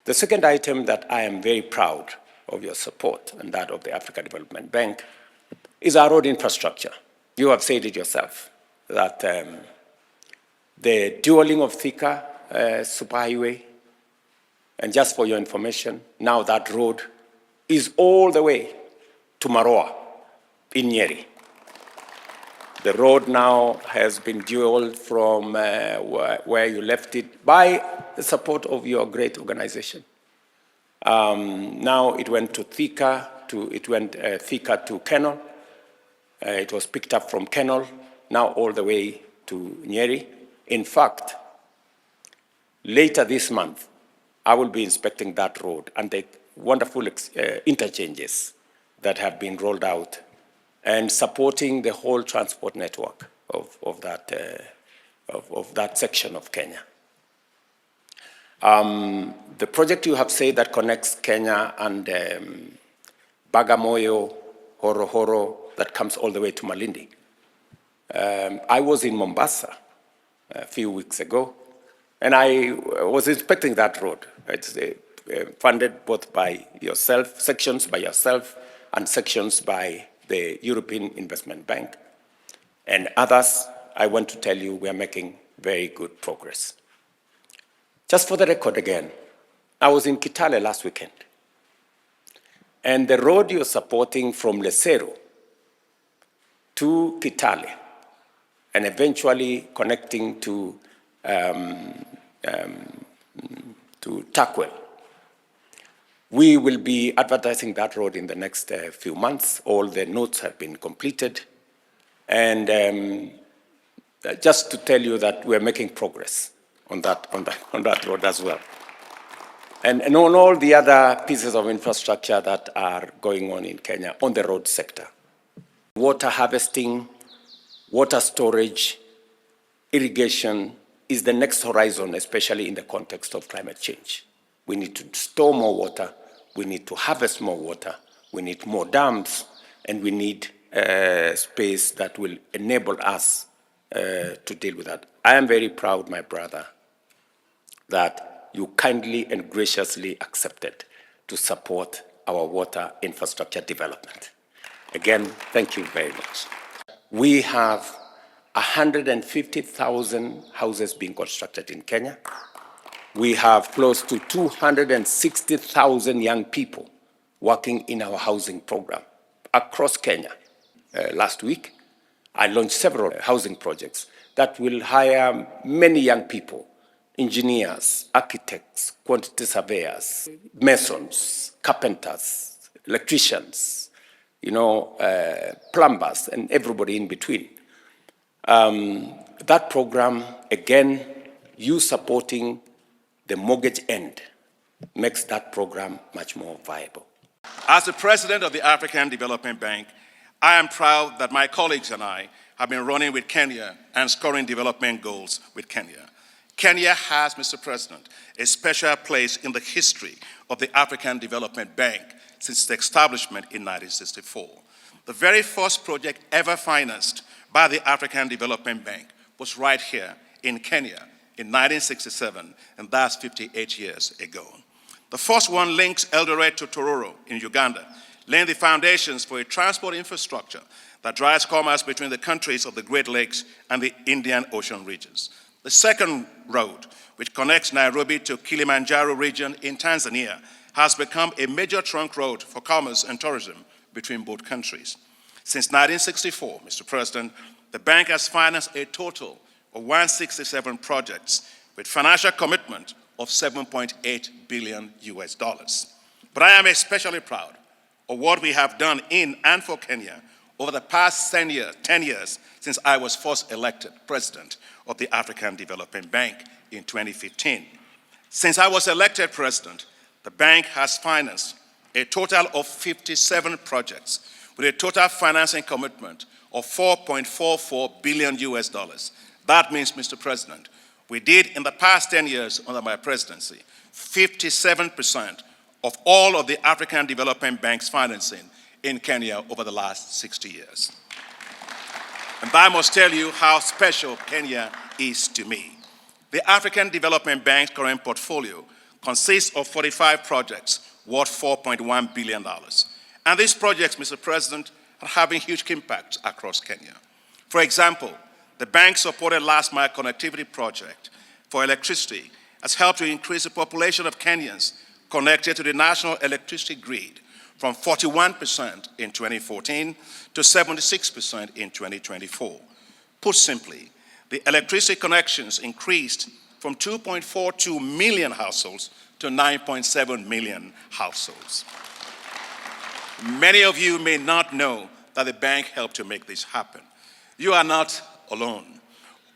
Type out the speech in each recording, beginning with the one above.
The second item that I am very proud of your support and that of the African Development Bank is our road infrastructure. You have said it yourself that the dualing of Thika superhighway, and just for your information, now that road is all the way to Maroa in Nyeri. The road now has been dualed from where you left it by the support of your great organization. Now it went to Thika, Thika to Kenol. It was picked up from Kenol, now all the way to Nyeri. In fact, later this month, I will be inspecting that road and the wonderful interchanges that have been rolled out and supporting the whole transport network of that section of Kenya. The project you have said that connects Kenya and Bagamoyo, Horohoro, that comes all the way to Malindi. I was in Mombasa a few weeks ago, and I was inspecting that road. It's funded both by yourself, sections by yourself, and sections by the European Investment Bank. And others, I want to tell you, we are making very good progress. Just for the record again, I was in Kitale last weekend. And the road you're supporting from Lesero to Kitale, and eventually connecting to Takwel, we will be advertising that road in the next few months. All the notes have been completed. And just to tell you that we're making progress on that road as well. And on all the other pieces of infrastructure that are going on in Kenya on the road sector. Water harvesting, water storage, irrigation is the next horizon, especially in the context of climate change. We need to store more water, we need to harvest more water, we need more dams, and we need space that will enable us to deal with that. I am very proud, my brother, that you kindly and graciously accepted to support our water infrastructure development. Again, thank you very much. We have 150,000 houses being constructed in Kenya. We have close to 260,000 young people working in our housing program across Kenya. Last week, I launched several housing projects that will hire many young people, engineers, architects, quantity surveyors, masons, carpenters, electricians, plumbers, and everybody in between. That program, again, you supporting the mortgage end makes that program much more viable. As the president of the African Development Bank, I am proud that my colleagues and I have been running with Kenya and scoring development goals with Kenya. Kenya has, Mr. President, a special place in the history of the African Development Bank since its establishment in 1964. The very first project ever financed by the African Development Bank was right here in Kenya in 1967, and that's 58 years ago. The first one links Eldoret to Tororo in Uganda, laying the foundations for a transport infrastructure that drives commerce between the countries of the Great Lakes and the Indian Ocean regions. The second road, which connects Nairobi to Kilimanjaro region in Tanzania, has become a major trunk road for commerce and tourism between both countries. Since 1964, Mr. President, the bank has financed a total of 167 projects with financial commitment of $7.8 billion US. But I am especially proud of what we have done in and for Kenya over the past 10 years since I was first elected president of the African Development Bank in 2015. Since I was elected president, the bank has financed a total of 57 projects with a total financing commitment of $4.44 billion US. That means, Mr. President, we did in the past 10 years under my presidency, 57% of all of the African Development Bank's financing in Kenya over the last 60 years. And I must tell you how special Kenya is to me. The African Development Bank's current portfolio consists of 45 projects worth $4.1 billion. And these projects, Mr. President, are having huge impacts across Kenya. For example, the bank-supported last-mile connectivity project for electricity has helped to increase the population of Kenyans connected to the national electricity grid from 41% in 2014 to 76% in 2024. Put simply, the electricity connections increased from 2.42 million households to 9.7 million households. Many of you may not know that the bank helped to make this happen. You are not alone.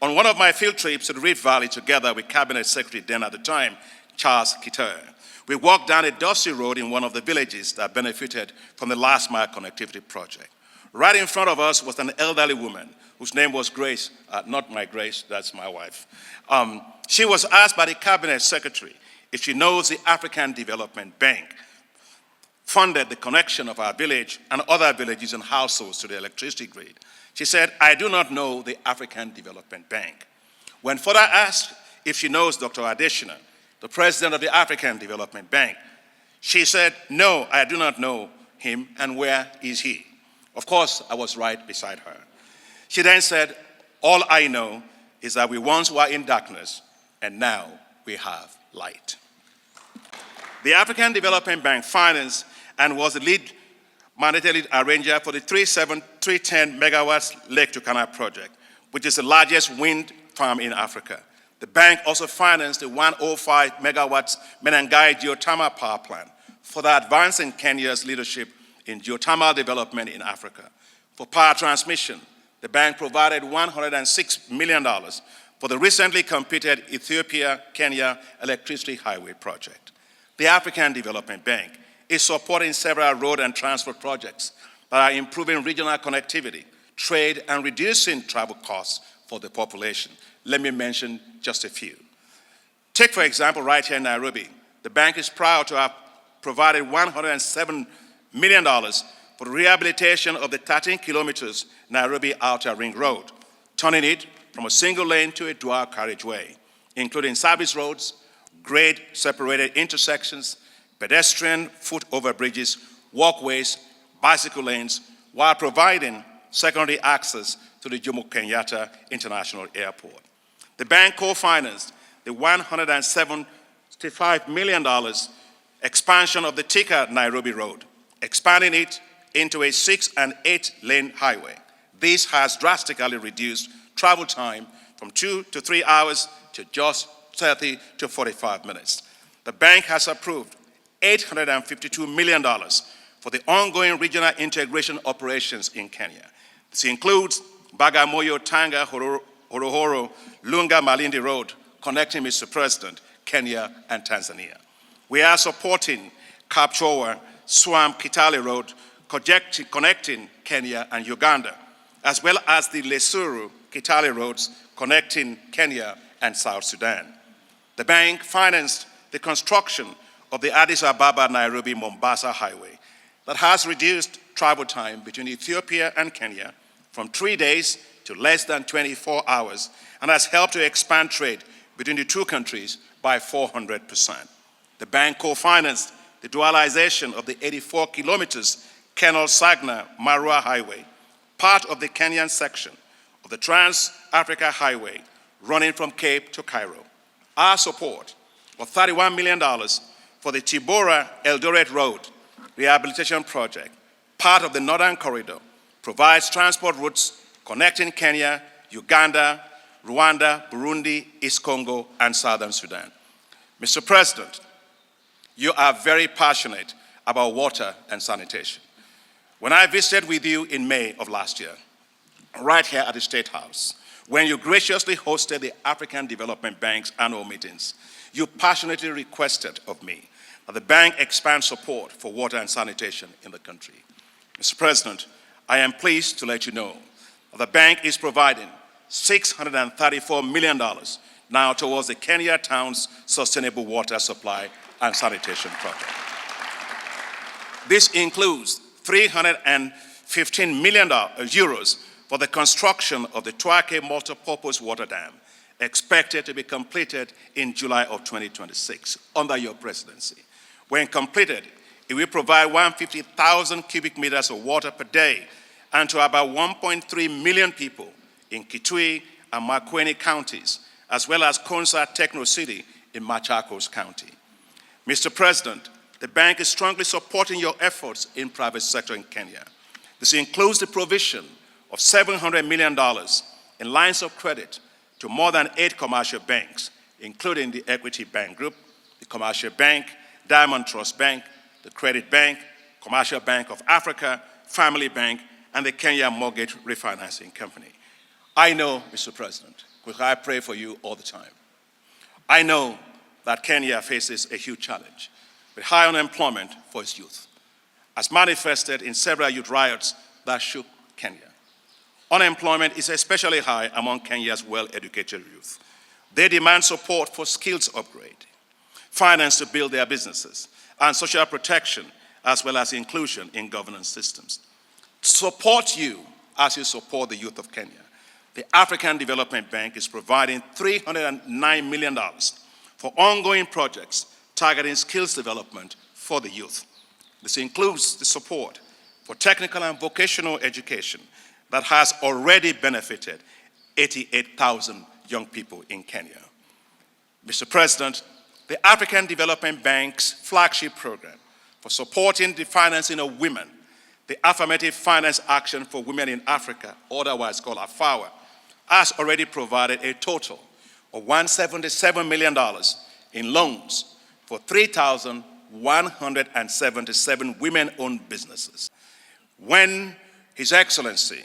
On one of my field trips to the Rift Valley together with Cabinet Secretary then at the time, Charles Kitter, we walked down a dusty road in one of the villages that benefited from the last mile connectivity project. Right in front of us was an elderly woman whose name was Grace, not my Grace, that's my wife. She was asked by the Cabinet Secretary if she knows the African Development Bank funded the connection of our village and other villages and households to the electricity grid. She said, "I do not know the African Development Bank." When further asked if she knows Dr. Adesina, the president of the African Development Bank, she said, "No, I do not know him, and where is he?" Of course, I was right beside her. She then said, "All I know is that we once were in darkness, and now we have light." The African Development Bank financed and was the lead mandated arranger for the 310 megawatts Lake Turkana project, which is the largest wind farm in Africa. The bank also financed the 105 megawatts MATIANG'I geothermal power plant, further advancing Kenya's leadership in geothermal development in Africa. For power transmission, the bank provided $106 million for the recently completed Ethiopia-Kenya electricity highway project. The African Development Bank is supporting several road and transport projects that are improving regional connectivity, trade, and reducing travel costs for the population. Let me mention just a few. Take, for example, right here in Nairobi, the bank is proud to have provided $107 million for the rehabilitation of the 13 kilometers Nairobi Outer Ring Road, turning it from a single lane to a dual carriageway, including service roads, grade-separated intersections, pedestrian foot overbridges, walkways, bicycle lanes, while providing secondary access to the Jomo Kenyatta International Airport. The bank co-financed the $175 million expansion of the Thika Nairobi Road, expanding it into a 6- and 8-lane highway. This has drastically reduced travel time from 2 to 3 hours to just 30 to 45 minutes. The bank has approved $852 million for the ongoing regional integration operations in Kenya. This includes Bagamoyo, Tanga, Horohoro, Lunga, Malindi Road, connecting, Mr. President, Kenya and Tanzania. We are supporting Kapchowa, Swamp, Kitale Road, connecting Kenya and Uganda, as well as the Lesuru, Kitale roads, connecting Kenya and South Sudan. The bank financed the construction of the Addis Ababa, Nairobi, Mombasa highway that has reduced travel time between Ethiopia and Kenya from 3 days to less than 24 hours and has helped to expand trade between the two countries by 400%. The bank co-financed the dualization of the 84 kilometers Kenol-Sagna-Marua highway, part of the Kenyan section of the Trans-Africa Highway running from Cape to Cairo. Our support of $31 million for the Tibora-Eldoret Road rehabilitation project, part of the Northern Corridor, provides transport routes connecting Kenya, Uganda, Rwanda, Burundi, East Congo, and Southern Sudan. Mr. President, you are very passionate about water and sanitation. When I visited with you in May of last year, right here at the Statehouse, when you graciously hosted the African Development Bank's annual meetings, you passionately requested of me that the bank expand support for water and sanitation in the country. Mr. President, I am pleased to let you know that the bank is providing $634 million now towards the Kenya Town's Sustainable Water Supply and Sanitation Project. This includes €315 million for for the construction of the Twake multipurpose water dam, expected to be completed in July of 2026 under your presidency. When completed, it will provide 150,000 cubic meters of water per day and to about 1.3 million people in Kitui and Makueni counties, as well as Konza Techno City in Machakos County. Mr. President, the bank is strongly supporting your efforts in private sector in Kenya. This includes the provision of $700 million in lines of credit to more than 8 commercial banks, including the Equity Bank Group, the Commercial Bank, Diamond Trust Bank, the Credit Bank, Commercial Bank of Africa, Family Bank, and the Kenya Mortgage Refinancing Company. I know, Mr. President, because I pray for you all the time, I know that Kenya faces a huge challenge with high unemployment for its youth, as manifested in several youth riots that shook Kenya. Unemployment is especially high among Kenya's well-educated youth. They demand support for skills upgrade, finance to build their businesses, and social protection, as well as inclusion in governance systems. To support you as you support the youth of Kenya, the African Development Bank is providing $309 million for ongoing projects targeting skills development for the youth. This includes the support for technical and vocational education that has already benefited 88,000 young people in Kenya. Mr. President, the African Development Bank's flagship program for supporting the financing of women, the Affirmative Finance Action for Women in Africa, otherwise called AFAWA, has already provided a total of $177 million in loans for 3,177 women-owned businesses. When His Excellency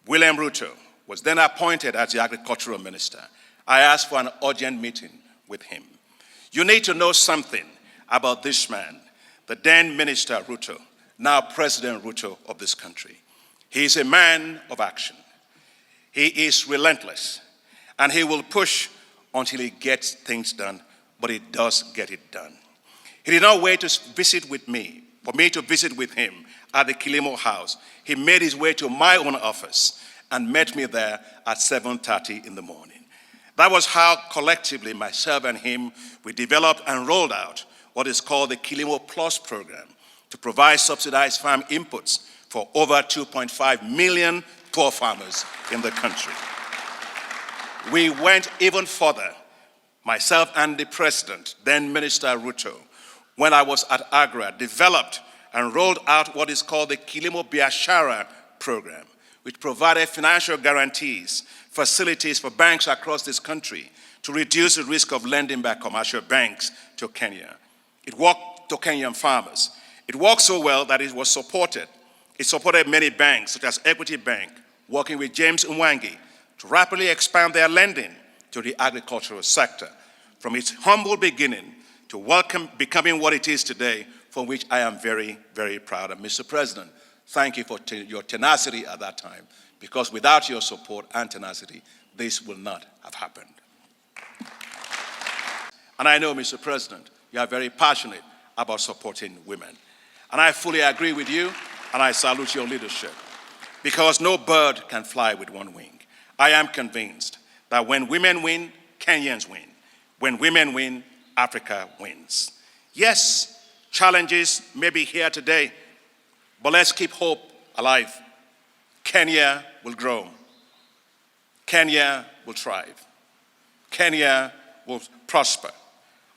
William Ruto was then appointed as the Agricultural Minister, I asked for an urgent meeting with him. You need to know something about this man, the then Minister Ruto, now President Ruto of this country. He is a man of action. He is relentless, and he will push until he gets things done, but he does get it done. He did not wait to visit with me, for me to visit with him at the Kilimo House. He made his way to my own office and met me there at 7:30 in the morning. That was how collectively myself and him, we developed and rolled out what is called the Kilimo Plus program to provide subsidized farm inputs for over 2.5 million poor farmers in the country. We went even further, myself and the President, then Minister Ruto, when I was at Agra, developed and rolled out what is called the Kilimo Biashara program, which provided financial guarantees, facilities for banks across this country to reduce the risk of lending by commercial banks to Kenya. It worked to Kenyan farmers. It worked so well that it was supported. It supported many banks, such as Equity Bank, working with James Mwangi to rapidly expand their lending to the agricultural sector, from its humble beginning to becoming what it is today, for which I am very, very proud. And Mr. President, thank you for your tenacity at that time, because without your support and tenacity, this will not have happened. And I know, Mr. President, you are very passionate about supporting women. And I fully agree with you, and I salute your leadership, because no bird can fly with one wing. I am convinced that when women win, Kenyans win. When women win, Africa wins. Yes, challenges may be here today, but let's keep hope alive. Kenya will grow. Kenya will thrive. Kenya will prosper.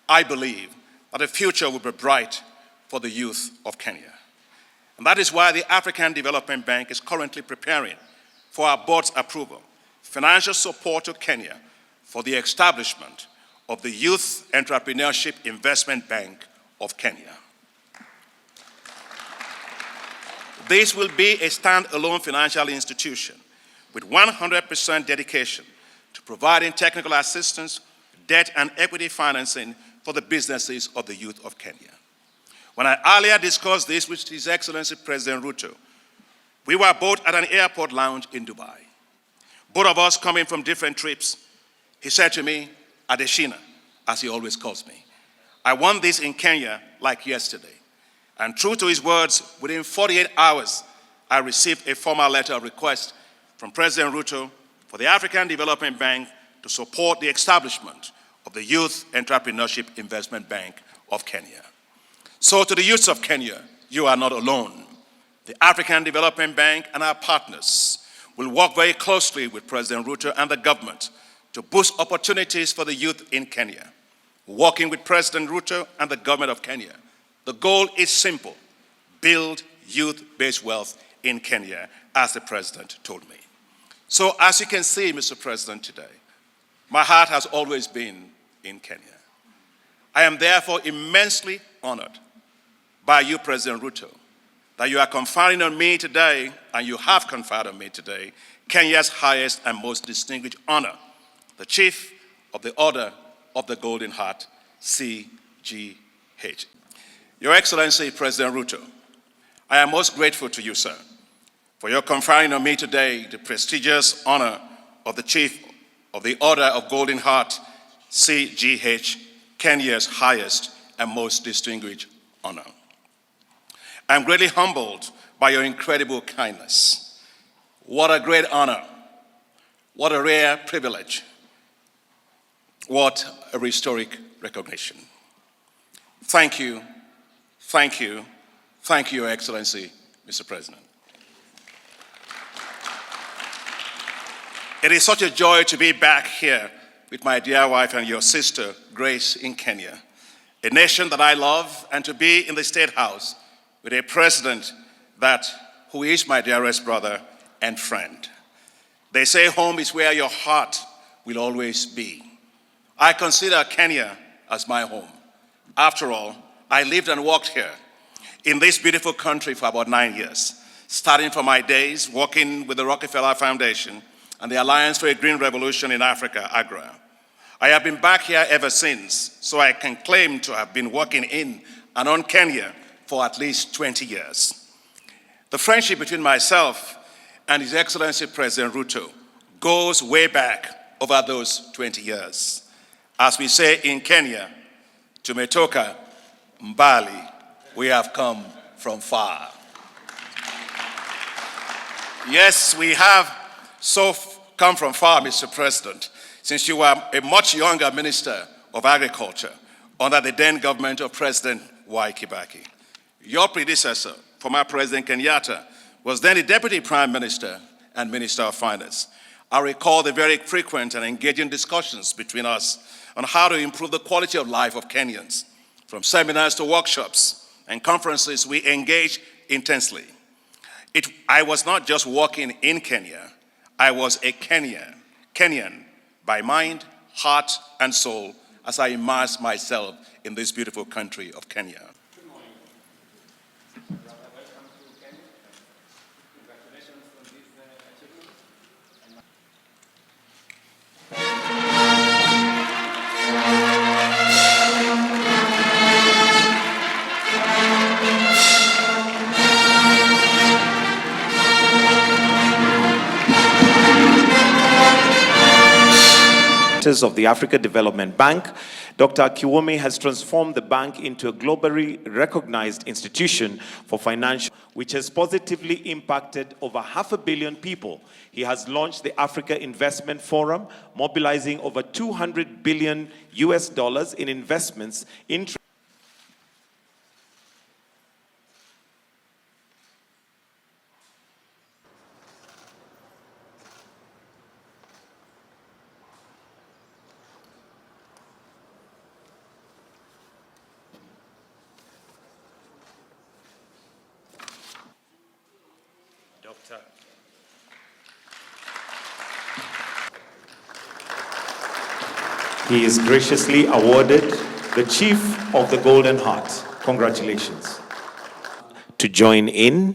I believe that the future will be bright for the youth of Kenya. And that is why the African Development Bank is currently preparing for our board's approval financial support to Kenya for the establishment of the Youth Entrepreneurship Investment Bank of Kenya. This will be a standalone financial institution with 100% dedication to providing technical assistance, debt and equity financing for the businesses of the youth of Kenya. When I earlier discussed this with His Excellency President Ruto, we were both at an airport lounge in Dubai. Both of us coming from different trips. He said to me, Adeshina, as he always calls me, I want this in Kenya like yesterday. And true to his words, within 48 hours, I received a formal letter of request from President Ruto for the African Development Bank to support the establishment of the Youth Entrepreneurship Investment Bank of Kenya. So to the youths of Kenya, you are not alone. The African Development Bank and our partners will work very closely with President Ruto and the government to boost opportunities for the youth in Kenya. Working with President Ruto and the government of Kenya, the goal is simple: build youth-based wealth in Kenya, as the President told me. So as you can see, Mr. President, today, my heart has always been in Kenya. I am therefore immensely honored by you, President Ruto, that you are conferring on me today, and you have conferred on me today, Kenya's highest and most distinguished honor, the Chief of the Order of the Golden Heart, CGH. Your Excellency, President Ruto, I am most grateful to you, sir, for your conferring on me today the prestigious honor of the Chief of the Order of Golden Heart, CGH, Kenya's highest and most distinguished honor. I am greatly humbled by your incredible kindness. What a great honor. What a rare privilege. What a historic recognition. Thank you, thank you, thank you, Your Excellency, Mr. President. It is such a joy to be back here with my dear wife and your sister, Grace, in Kenya, a nation that I love, and to be in the Statehouse with a president who is my dearest brother and friend. They say home is where your heart will always be. I consider Kenya as my home. After all, I lived and worked here in this beautiful country for about 9 years, starting from my days working with the Rockefeller Foundation and the Alliance for a Green Revolution in Africa, AGRA. I have been back here ever since, so I can claim to have been working in and on Kenya for at least 20 years. The friendship between myself and His Excellency President Ruto goes way back over those 20 years. As we say in Kenya, tumetoka mbali, we have come from far. Yes, we have come from far, Mr. President, since you were a much younger Minister of Agriculture under the then government of President Y. Kibaki. Your predecessor, former President Kenyatta, was then the Deputy Prime Minister and Minister of Finance. I recall the very frequent and engaging discussions between us on how to improve the quality of life of Kenyans. From seminars to workshops and conferences, we engaged intensely. I was not just working in Kenya, I was a Kenyan by mind, heart, and soul as I immersed myself in this beautiful country of Kenya. Good morning. Welcome to Kenya. Congratulations on this achievement. Of the Africa Development Bank, Dr. Kiwome has transformed the bank into a globally recognized institution for financial, which has positively impacted over 500 million people. He has launched the Africa Investment Forum, mobilizing over $200 billion in investments in He is graciously awarded the Chief of the Golden Heart. Congratulations. To join in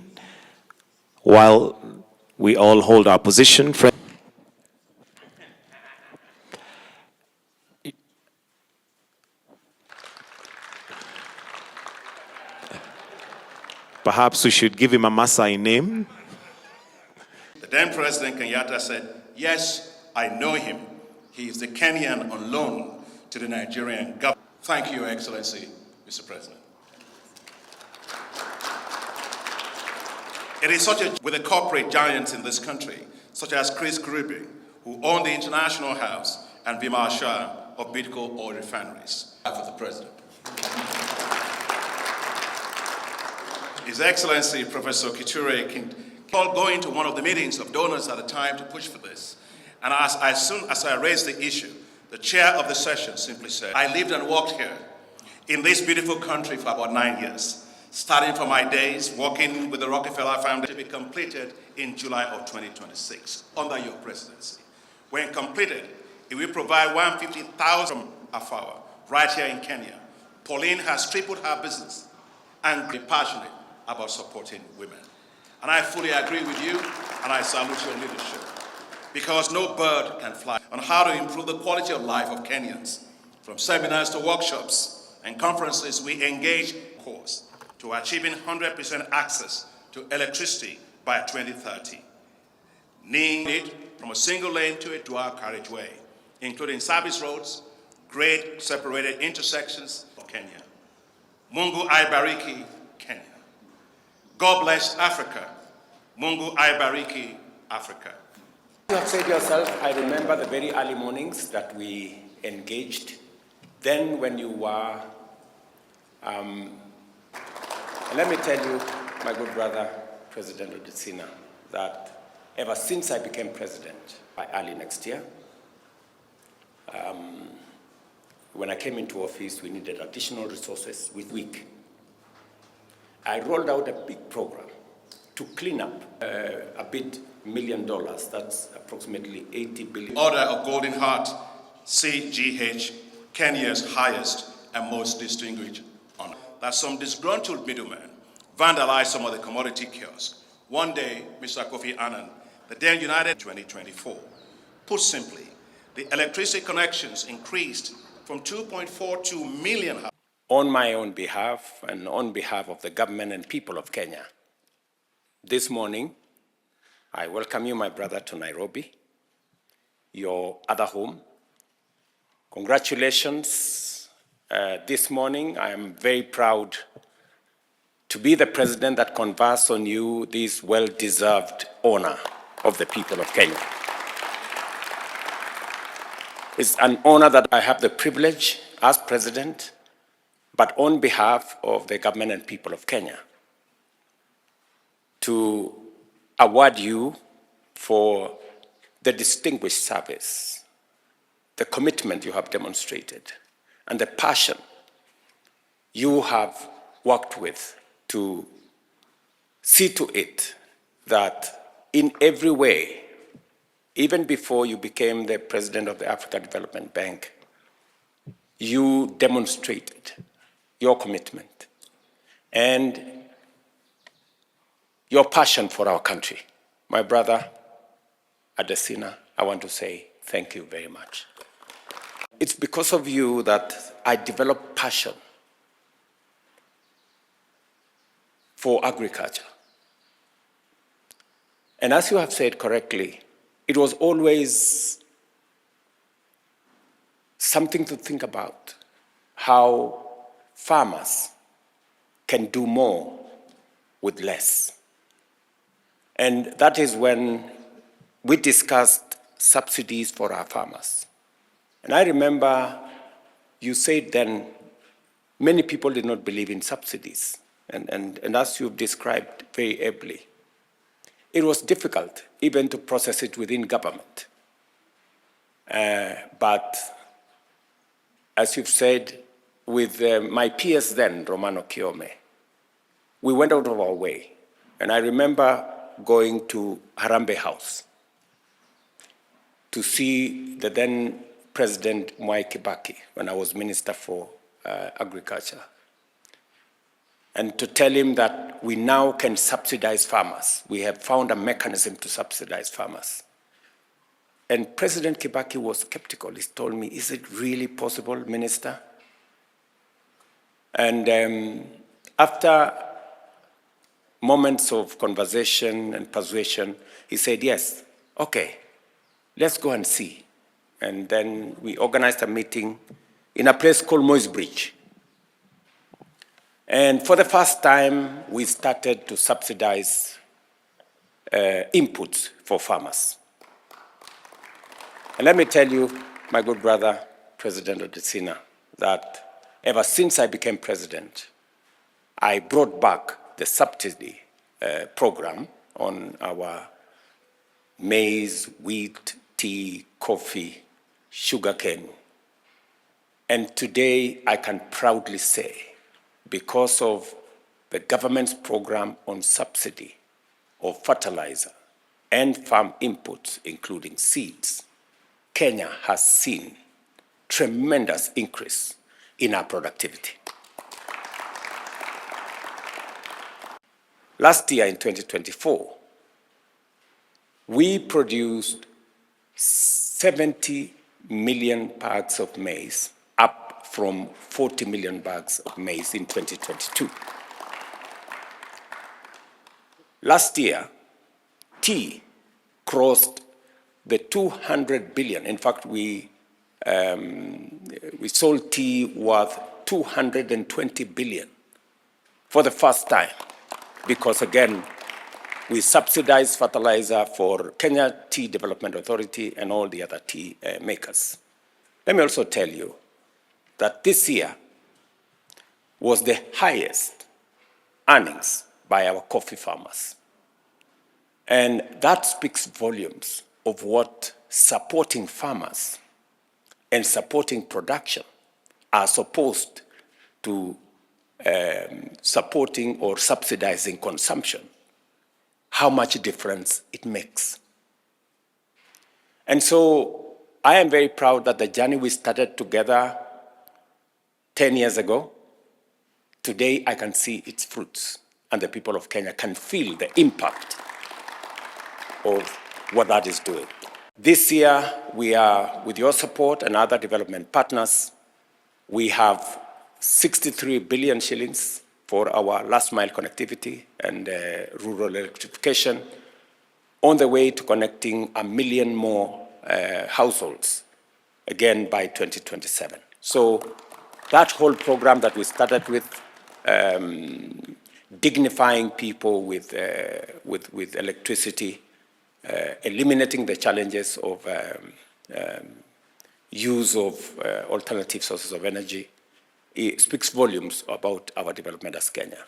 while we all hold our position. Perhaps we should give him a Maasai name. The then President Kenyatta said, yes, I know him. He is the Kenyan on loan to the Nigerian government. Thank you, Your Excellency, Mr. President. It is such a, with the corporate giants in this country, such as Chris Kuribe, who owned the International House, and Vimal Shah of Bidco Oil Refineries. For the President. His Excellency Professor Kithure called going to one of the meetings of donors at the time to push for this. And as soon as I raised the issue, the chair of the session simply said, I lived and worked here in this beautiful country for about 9 years, starting from my days working with the Rockefeller Foundation to be completed in July of 2026 under your presidency. When completed, it will provide 150,000 Afawa right here in Kenya. Pauline has tripled her business and be passionate about supporting women. And I fully agree with you, and I salute your leadership, because no bird can fly on how to improve the quality of life of Kenyans. From seminars to workshops and conferences, we engage course to achieving 100% access to electricity by 2030. Needing it from a single lane to a dual carriageway, including service roads, great separated intersections of Kenya. Mungu aibariki Kenya. God bless Africa. Mungu aibariki Africa. You have said yourself, I remember the very early mornings that we engaged. Then when you were, let me tell you, my good brother, President Odesina, that ever since I became president by early next year, when I came into office, we needed additional resources with week. I rolled out a big program to clean up a bit $1 million, that's approximately 80 billion. Order of Golden Heart, CGH, Kenya's highest and most distinguished honor. That some disgruntled middlemen vandalized some of the commodity kiosks. One day, Mr. Kofi Annan, the then United 2024. Put simply, the electricity connections increased from 2.42 million. On my own behalf and on behalf of the government and people of Kenya, this morning, I welcome you, my brother, to Nairobi, your other home. Congratulations. This morning, I am very proud to be the president that confers on you this well-deserved honor of the people of Kenya. It's an honor that I have the privilege as president, but on behalf of the government and people of Kenya, to award you for the distinguished service, the commitment you have demonstrated, and the passion you have worked with to see to it that in every way, even before you became the president of the Africa Development Bank, you demonstrated your commitment and your passion for our country. My brother, Adesina, I want to say thank you very much. It's because of you that I developed passion for agriculture. And as you have said correctly, it was always something to think about, how farmers can do more with less. And that is when we discussed subsidies for our farmers. And I remember you said then many people did not believe in subsidies. And as you've described very ably, it was difficult even to process it within government. But as you've said, with my peers then, Romano Kiome, we went out of our way. And I remember going to Harambee House to see the then President Mwai Kibaki when I was Minister for Agriculture, and to tell him that we now can subsidize farmers. We have found a mechanism to subsidize farmers. And President Kibaki was skeptical. He told me, is it really possible, Minister? And after moments of conversation and persuasion, he said, yes, okay, let's go and see. And then we organized a meeting in a place called Moy's Bridge. And for the first time, we started to subsidize inputs for farmers. And let me tell you, my good brother, President Odesina, that ever since I became president, I brought back the subsidy program on our maize, wheat, tea, coffee, sugarcane. And today I can proudly say, because of the government's program on subsidy of fertilizer and farm inputs, including seeds, Kenya has seen tremendous increase in our productivity. Last year in 2024, we produced 70 million bags of maize, up from 40 million bags of maize in 2022. Last year, tea crossed the 200 billion. In fact, we sold tea worth 220 billion for the first time, because again, we subsidize fertilizer for Kenya Tea Development Authority and all the other tea makers. Let me also tell you that this year was the highest earnings by our coffee farmers. And that speaks volumes of what supporting farmers and supporting production as opposed to supporting or subsidizing consumption, how much difference it makes. And so I am very proud that the journey we started together 10 years ago, today I can see its fruits, and the people of Kenya can feel the impact of what that is doing. This year, we are, with your support and other development partners, we have 63 billion shillings for our last mile connectivity and rural electrification, on the way to connecting 1 million more households, again by 2027. So that whole program that we started with, dignifying people with electricity, eliminating the challenges of use of alternative sources of energy, it speaks volumes about our development as Kenya.